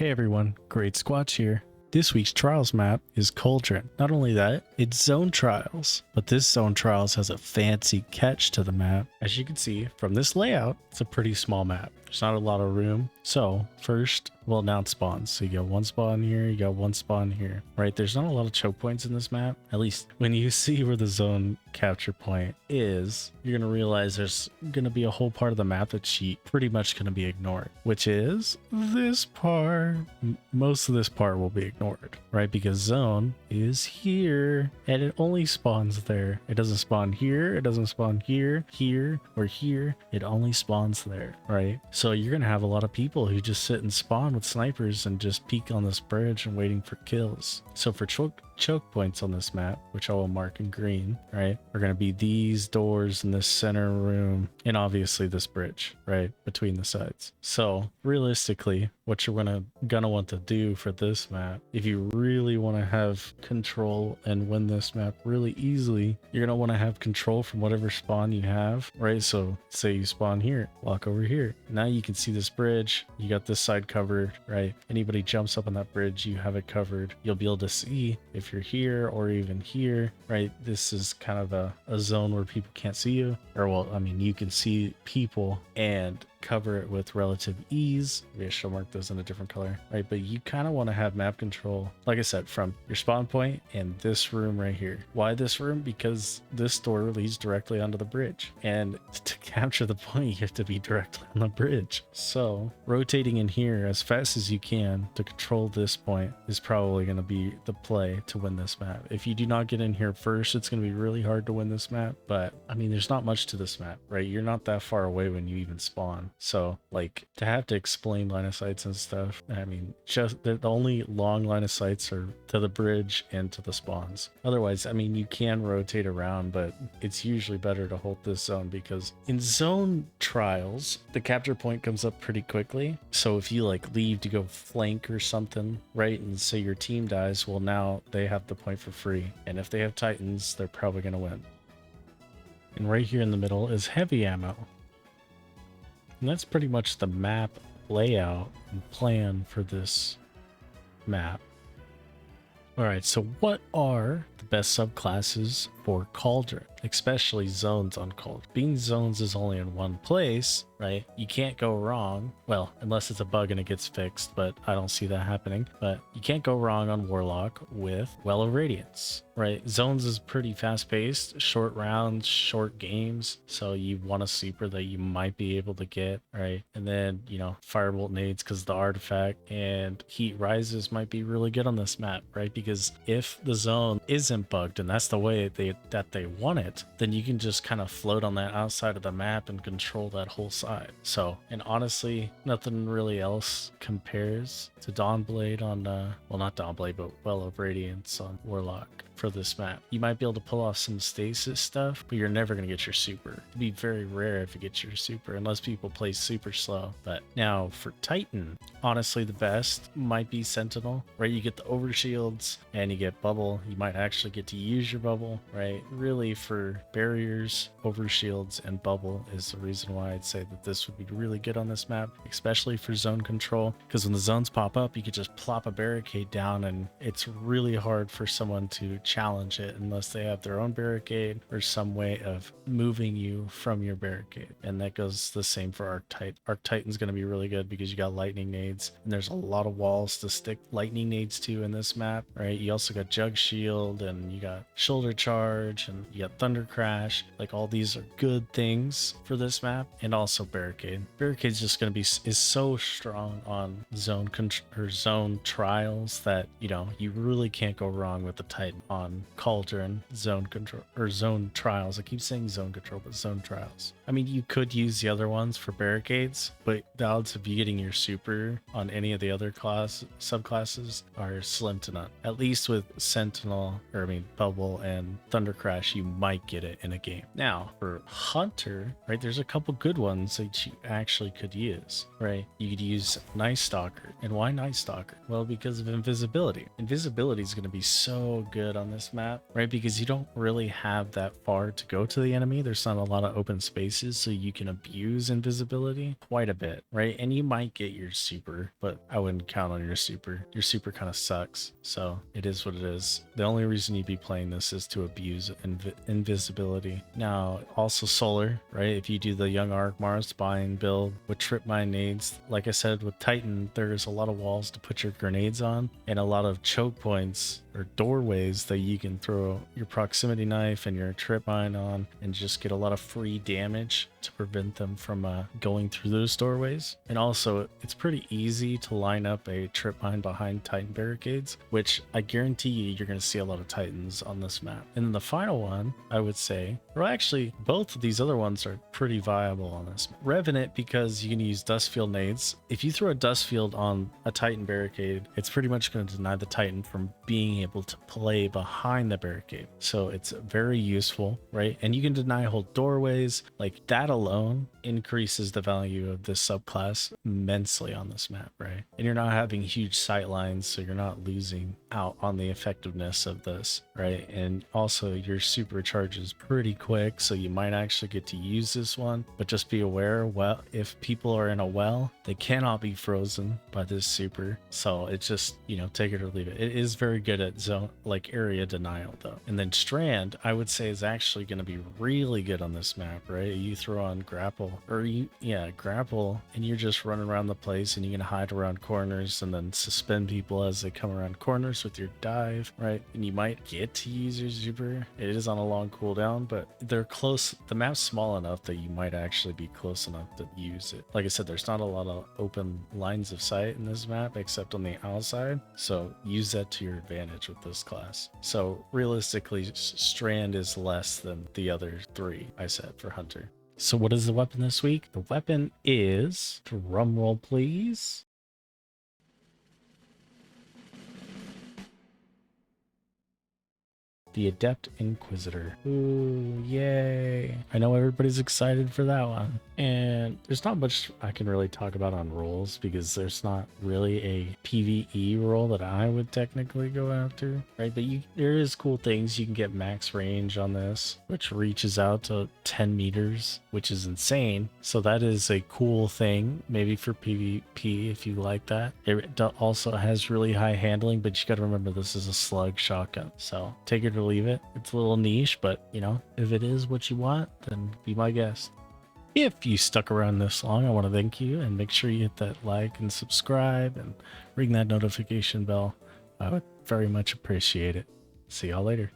Hey everyone, Great Squatch here. This week's Trials map is Cauldron. Not only that, it's Zone Trials, but this Zone Trials has a fancy catch to the map. As you can see from this layout, it's a pretty small map. There's not a lot of room. So first, we'll announce spawns. So you got one spawn here, you got one spawn here, right? There's not a lot of choke points in this map. At least when you see where the zone capture point is, you're going to realize there's going to be a whole part of the map that's pretty much going to be ignored, which is this part. Most of this part will be ignored, right? Because zone is here and it only spawns there. It doesn't spawn here. It doesn't spawn here, here, or here. It only spawns there, right? So you're going to have a lot of people who just sit and spawn with snipers and just peek on this bridge and waiting for kills. So for choke points on this map, which I will mark in green, right, are going to be these doors in this center room and obviously this bridge, right, between the sides. So realistically, what you're gonna want to do for this map, if you really want to have control and win this map really easily, you're gonna want to have control from whatever spawn you have, right? So say you spawn here, walk over here. Now you can see this bridge. You got this side covered, right? Anybody jumps up on that bridge, you have it covered. You'll be able to see if you're here or even here, right? This is kind of a zone where people can't see you, or well, I mean, you can see people and cover it with relative ease. Maybe I should mark those in a different color, right? But you kind of want to have map control, like I said, from your spawn point and this room right here. Why this room? Because this door leads directly onto the bridge, and to capture the point, you have to be directly on the bridge. So rotating in here as fast as you can to control this point is probably going to be the play to win this map. If you do not get in here first, it's going to be really hard to win this map. But I mean, there's not much to this map, right? You're not that far away when you even spawn. So like to have to explain line of sights and stuff, I mean, just the only long line of sights are to the bridge and to the spawns. Otherwise, I mean, you can rotate around, but it's usually better to hold this zone because in zone trials, the capture point comes up pretty quickly. So if you like leave to go flank or something, right, and say your team dies, well, now they have the point for free. And if they have Titans, they're probably going to win. And right here in the middle is heavy ammo. And that's pretty much the map layout and plan for this map. Alright, so what are the best subclasses for Cauldron, especially zones on Cauldron? Being zones is only in one place, right? You can't go wrong. Well, unless it's a bug and it gets fixed, but I don't see that happening. But you can't go wrong on Warlock with Well of Radiance, right? Zones is pretty fast-paced, short rounds, short games. So you want a super that you might be able to get, right? And then, you know, Firebolt nades because the artifact and Heat Rises might be really good on this map, right? Because if the zone isn't bugged and that's the way that they want it, then you can just kind of float on that outside of the map and control that whole side. So, and honestly, nothing really else compares to Dawnblade on, well, not Dawnblade, but Well of Radiance on Warlock for this map. You might be able to pull off some stasis stuff, but you're never going to get your super. It'd be very rare if you get your super, unless people play super slow. But now for Titan, honestly, the best might be Sentinel, right? You get the overshields and you get bubble. You might actually get to use your bubble, right? Really, for barriers, overshields, and bubble is the reason why I'd say that this would be really good on this map, especially for zone control, because when the zones pop up, you could just plop a barricade down and it's really hard for someone to challenge it unless they have their own barricade or some way of moving you from your barricade. And that goes the same for Arc-Titan. Arc-Titan's going to be really good because you got lightning nades and there's a lot of walls to stick lightning nades to in this map, right? You also got Jug Shield and you got Shoulder Charge and you got Thunder Crash. Like, all these are good things for this map. And also Barricade. Barricade's just going to be is so strong on zone trials that, you know, you really can't go wrong with the Titan on Cauldron zone control or zone trials. I keep saying zone control, but zone trials. I mean, you could use the other ones for barricades, but the odds of you getting your super on any of the other subclasses are slim to none. At least with Sentinel, or I mean Bubble and Thunder Crash, you might get it in a game. Now for Hunter, right, there's a couple good ones that you actually could use, right? You could use NIGHTSTALKER. And why NIGHTSTALKER? Well, because of invisibility. Invisibility is going to be so good on this map, right? Because you don't really have that far to go to the enemy. There's not a lot of open spaces, so you can abuse invisibility quite a bit, right? And you might get your super, but I wouldn't count on your super. Your super kind of sucks, so it is what it is. The only reason you'd be playing this is to abuse invisibility. Now, also solar, right? If you do the Young Arc Mars bind build with trip mine nades, like I said with Titan, there's a lot of walls to put your grenades on and a lot of choke points or doorways that you can throw your proximity knife and your trip mine on and just get a lot of free damage to prevent them from going through those doorways. And also, it's pretty easy to line up a trip mine behind Titan barricades, which I guarantee you're going to see a lot of Titans on this map. And then the final one, I would say, or actually both of these other ones are pretty viable on this map. Revenant, because you can use dust field nades. If you throw a dust field on a Titan barricade, it's pretty much going to deny the Titan from being able to play behind the barricade. So it's very useful, right? And you can deny whole doorways. Like that alone increases the value of this subclass immensely on this map, right? And you're not having huge sight lines, so you're not losing out on the effectiveness of this, right? And also your supercharge is pretty quick, so you might actually get to use this one, but just be aware, well, if people are in a well, they cannot be frozen by this super. So it's just, you know, take it or leave it. It is very good at zone, like area denial though. And then Strand, I would say, is actually going to be really good on this map, right? You throw on grapple, or grapple, and you're just running around the place and you can hide around corners and then suspend people as they come around corners with your dive, right? And you might get to use your super. It is on a long cooldown, but they're close. The map's small enough that you might actually be close enough to use it. Like I said, there's not a lot of open lines of sight in this map except on the outside, so use that to your advantage with this class. So realistically, Strand is less than the other three I said for Hunter. So what is the weapon this week? The weapon is, drum roll please, the Adept Inquisitor. Ooh, yay. I know everybody's excited for that one. And there's not much I can really talk about on roles because there's not really a PvE role that I would technically go after, right? But there is cool things. You can get max range on this, which reaches out to 10 meters, which is insane. So that is a cool thing, maybe for PvP if you like that. It also has really high handling, but you got to remember this is a slug shotgun. So take it or leave it. It's a little niche, but you know, if it is what you want, then be my guest. If you stuck around this long, I want to thank you and make sure you hit that like and subscribe and ring that notification bell. I would very much appreciate it. See y'all later.